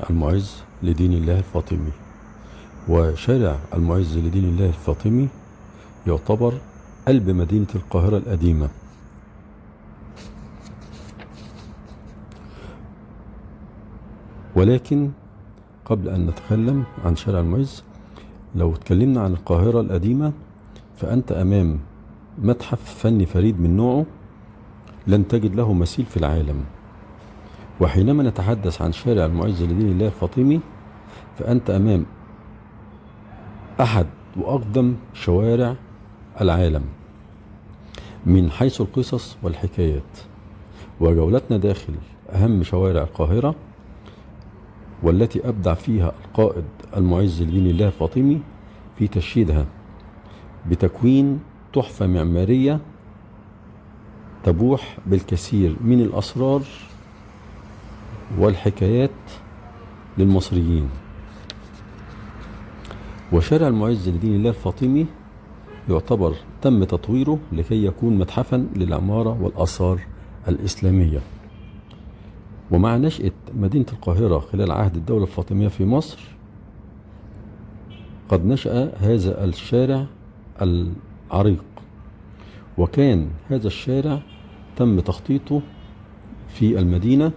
المعز لدين الله الفاطمي. وشارع المعز لدين الله الفاطمي يعتبر قلب مدينة القاهرة القديمة. ولكن قبل أن نتكلم عن شارع المعز، لو اتكلمنا عن القاهرة القديمة فأنت أمام متحف فني فريد من نوعه لن تجد له مثيل في العالم. وحينما نتحدث عن شارع المعز لدين الله الفاطمي فأنت أمام أحد وأقدم شوارع العالم من حيث القصص والحكايات. وجولتنا داخل أهم شوارع القاهرة والتي أبدع فيها القائد المعز لدين الله الفاطمي في تشييدها بتكوين تحفة معمارية تبوح بالكثير من الأسرار والحكايات للمصريين. وشارع المعز لدين الله الفاطمي يعتبر تم تطويره لكي يكون متحفا للعمارة والآثار الإسلامية. ومع نشأة مدينة القاهرة خلال عهد الدولة الفاطمية في مصر قد نشأ هذا الشارع العريق، وكان هذا الشارع تم تخطيطه في المدينة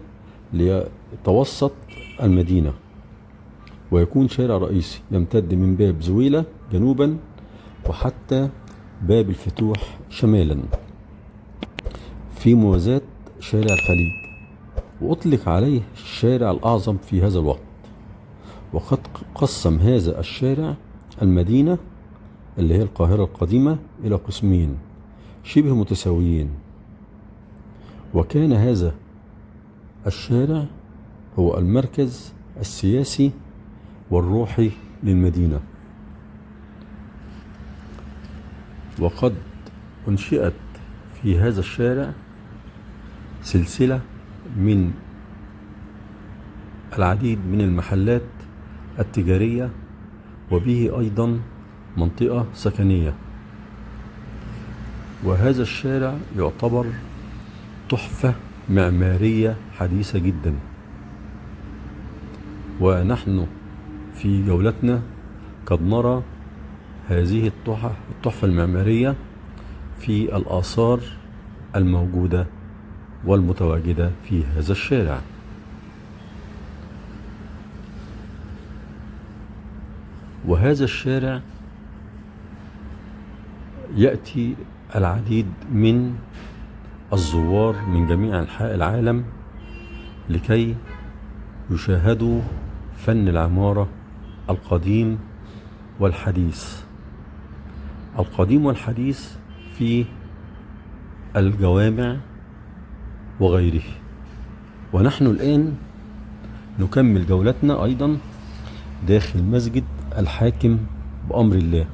ليتوسط المدينة ويكون شارع رئيسي يمتد من باب زويلة جنوبا وحتى باب الفتوح شمالا في موازاة شارع الخليج، وأطلق عليه الشارع الأعظم في هذا الوقت. وقد قسم هذا الشارع المدينة اللي هي القاهرة القديمة إلى قسمين شبه متساويين، وكان هذا الشارع هو المركز السياسي والروحي للمدينة. وقد أنشئت في هذا الشارع سلسلة من العديد من المحلات التجارية، وبه أيضا منطقة سكنية. وهذا الشارع يعتبر تحفة معمارية حديثة جدا. ونحن في جولتنا قد نرى هذه التحفة المعمارية في الآثار الموجودة والمتواجدة في هذا الشارع. وهذا الشارع يأتي العديد من الزوار من جميع أنحاء العالم لكي يشاهدوا فن العمارة القديم والحديث. القديم والحديث في الجوامع وغيره. ونحن الآن نكمل جولتنا أيضا داخل مسجد الحاكم بأمر الله.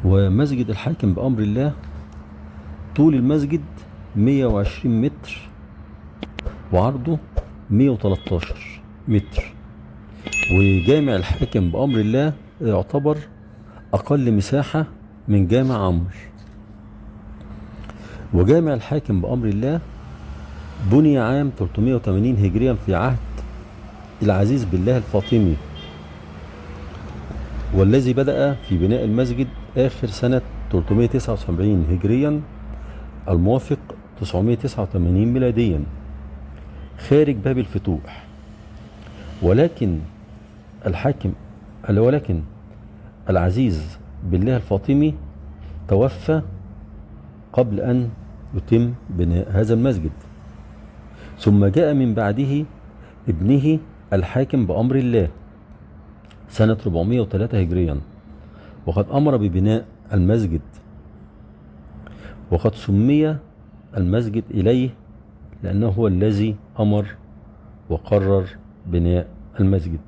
ومسجد الحاكم بأمر الله طول المسجد 120 متر وعرضه 113 متر. وجامع الحاكم بأمر الله يعتبر أقل مساحة من جامع عمرو. وجامع الحاكم بأمر الله بني عام 380 هجريا في عهد العزيز بالله الفاطمي، والذي بدأ في بناء المسجد آخر سنة 379 هجريا الموافق 989 ميلاديا خارج باب الفتوح. ولكن العزيز بالله الفاطمي توفى قبل أن يتم بناء هذا المسجد. ثم جاء من بعده ابنه الحاكم بأمر الله سنة 403 هجريا، وقد أمر ببناء المسجد، وقد سمي المسجد إليه لأنه هو الذي أمر وقرر بناء المسجد.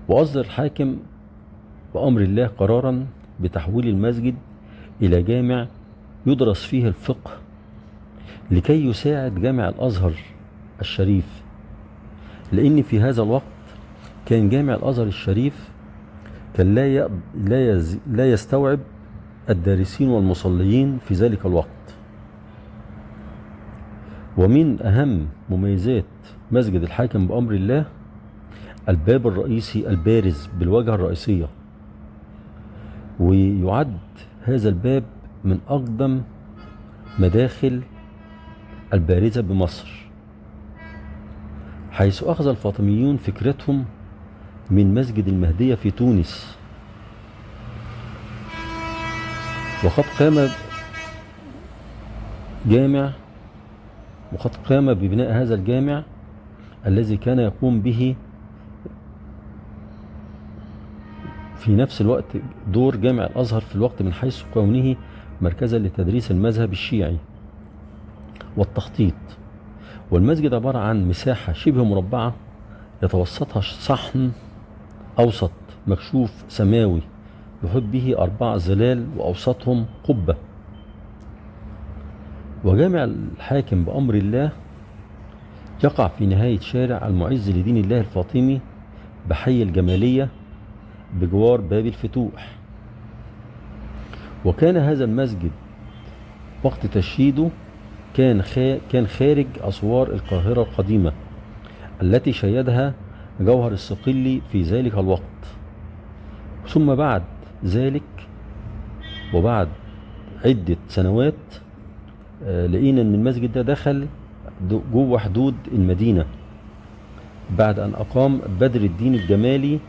وأصدر الحاكم بأمر الله قرارا بتحويل المسجد إلى جامع يدرس فيه الفقه لكي يساعد جامع الأزهر الشريف، لأن في هذا الوقت كان جامع الأزهر الشريف كان لا يستوعب الدارسين والمصلين في ذلك الوقت. ومن أهم مميزات مسجد الحاكم بأمر الله الباب الرئيسي البارز بالواجهة الرئيسية، ويعد هذا الباب من أقدم مداخل البارزة بمصر، حيث أخذ الفاطميون فكرتهم من مسجد المهدية في تونس. وقد قام ببناء هذا الجامع الذي كان يقوم به في نفس الوقت دور جامع الأزهر في الوقت، من حيث كونه مركزا لتدريس المذهب الشيعي والتخطيط. والمسجد عبارة عن مساحة شبه مربعة يتوسطها صحن أوسط مكشوف سماوي يحيط به 4 ظلال وأوسطهم قبة. وجامع الحاكم بأمر الله يقع في نهاية شارع المعز لدين الله الفاطمي بحي الجمالية بجوار باب الفتوح. وكان هذا المسجد وقت تشييده كان خارج أسوار القاهرة القديمة التي شيدها جوهر الصقلي في ذلك الوقت. ثم بعد ذلك وبعد عدة سنوات لقينا ان المسجد ده دخل جوه حدود المدينة بعد ان اقام بدر الدين الجمالي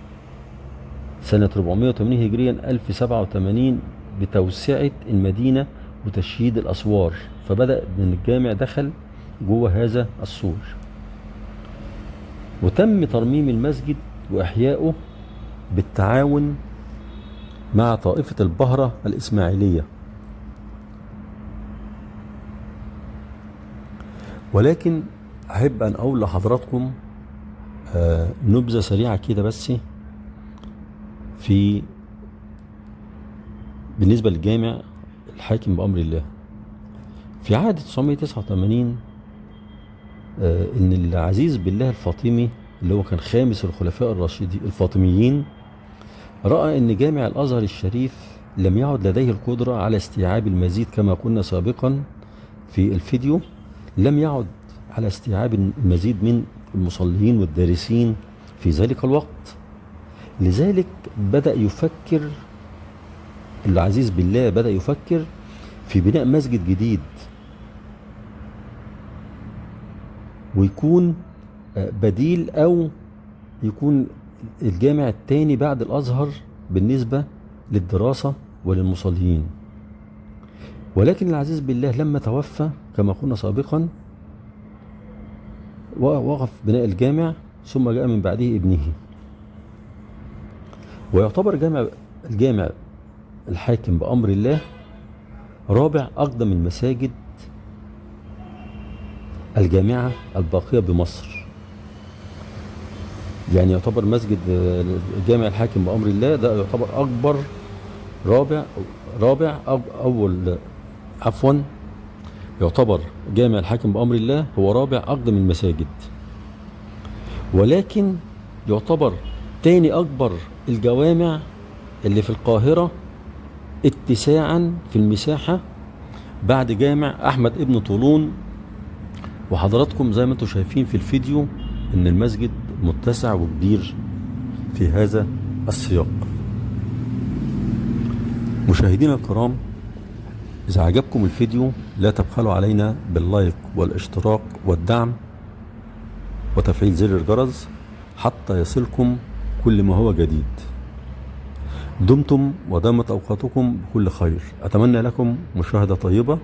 سنة 480 هجريا 1087 بتوسعة المدينة وتشييد الاسوار، فبدأ ان الجامع دخل جوه هذا السور. وتم ترميم المسجد واحيائه بالتعاون مع طائفة البهرة الإسماعيلية. ولكن أحب أن أقول لحضراتكم نبذة سريعة كده بس بالنسبة للجامع الحاكم بأمر الله. في عهد 989 إن العزيز بالله الفاطمي اللي هو كان خامس الخلفاء الراشدين الفاطميين رأى أن جامع الأزهر الشريف لم يعد لديه القدرة على استيعاب المزيد، كما قلنا سابقا في الفيديو، لم يعد على استيعاب المزيد من المصلين والدارسين في ذلك الوقت. لذلك بدأ يفكر العزيز بالله في بناء مسجد جديد ويكون بديل أو يكون الجامع الثاني بعد الأزهر بالنسبة للدراسة وللمصلين. ولكن العزيز بالله لما توفى كما قلنا سابقا وقف بناء الجامع، ثم جاء من بعده ابنه. ويعتبر الجامع الحاكم بأمر الله رابع أقدم المساجد الجامعة الباقية بمصر. يعني يعتبر مسجد الجامع الحاكم بأمر الله ده يعتبر أكبر يعتبر جامع الحاكم بأمر الله هو رابع أقدم المساجد، ولكن يعتبر تاني أكبر الجوامع اللي في القاهرة اتساعا في المساحة بعد جامع أحمد ابن طولون. وحضراتكم زي ما انتم شايفين في الفيديو ان المسجد متسع وكبير في هذا السياق. مشاهدينا الكرام، إذا عجبكم الفيديو لا تبخلوا علينا باللايك والاشتراك والدعم وتفعيل زر الجرس حتى يصلكم كل ما هو جديد. دمتم ودامت أوقاتكم بكل خير. أتمنى لكم مشاهدة طيبة.